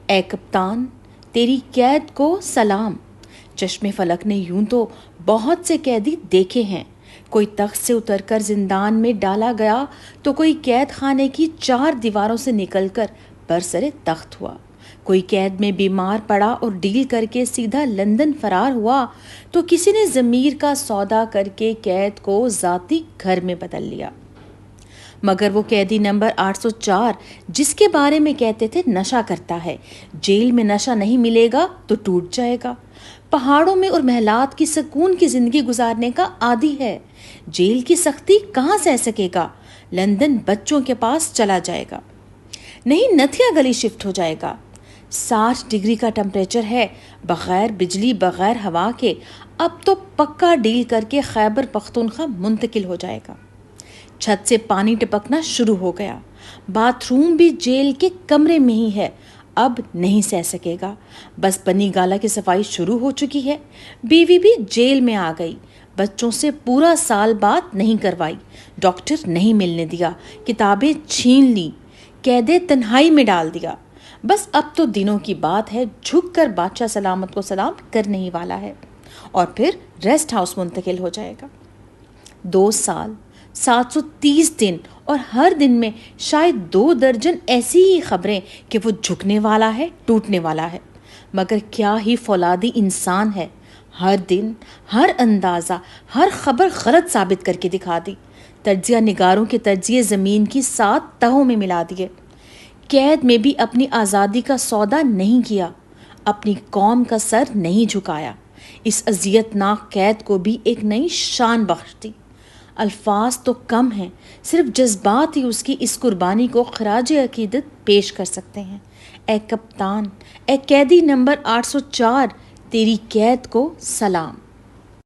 اے کپتان تیری قید کو سلام۔ چشم فلک نے یوں تو بہت سے قیدی دیکھے ہیں، کوئی تخت سے اتر کر زندان میں ڈالا گیا تو کوئی قید خانے کی 4 دیواروں سے نکل کر برسرے تخت ہوا، کوئی قید میں بیمار پڑا اور ڈیل کر کے سیدھا لندن فرار ہوا، تو کسی نے ضمیر کا سودا کر کے قید کو ذاتی گھر میں بدل لیا۔ مگر وہ قیدی نمبر 804 جس کے بارے میں کہتے تھے نشہ کرتا ہے، جیل میں نشہ نہیں ملے گا تو ٹوٹ جائے گا، پہاڑوں میں اور محلات کی سکون کی زندگی گزارنے کا عادی ہے، جیل کی سختی کہاں سہ سکے گا، لندن بچوں کے پاس چلا جائے گا، نہیں نتھیا گلی شفٹ ہو جائے گا، 60 ڈگری کا ٹمپریچر ہے، بغیر بجلی بغیر ہوا کے، اب تو پکا ڈیل کر کے خیبر پختونخوا منتقل ہو جائے گا۔ چھت سے پانی ٹپکنا شروع ہو گیا، باتھ روم بھی جیل کے کمرے میں ہی ہے، اب نہیں سہ سکے گا، بس بنی گالا کی صفائی شروع ہو چکی ہے، بیوی بھی جیل میں آ گئی، بچوں سے پورا سال بات نہیں کروائی، ڈاکٹر نہیں ملنے دیا، کتابیں چھین لی، قید تنہائی میں ڈال دیا، بس اب تو دنوں کی بات ہے، جھک کر بادشاہ سلامت کو سلام کرنے ہی والا ہے، اور پھر ریسٹ ہاؤس منتقل ہو جائے گا۔ 2 سال 730 دن اور ہر دن میں شاید 2 درجن ایسی ہی خبریں کہ وہ جھکنے والا ہے، ٹوٹنے والا ہے، مگر کیا ہی فولادی انسان ہے، ہر دن ہر اندازہ ہر خبر غلط ثابت کر کے دکھا دی، تجزیہ نگاروں کے تجزیے زمین کی 7 تہوں میں ملا دیے، قید میں بھی اپنی آزادی کا سودا نہیں کیا، اپنی قوم کا سر نہیں جھکایا، اس اذیت ناک قید کو بھی ایک نئی شان بخش دی۔ الفاظ تو کم ہیں، صرف جذبات ہی اس کی اس قربانی کو خراج عقیدت پیش کر سکتے ہیں۔ اے کپتان، اے قیدی نمبر 804 تیری قید کو سلام۔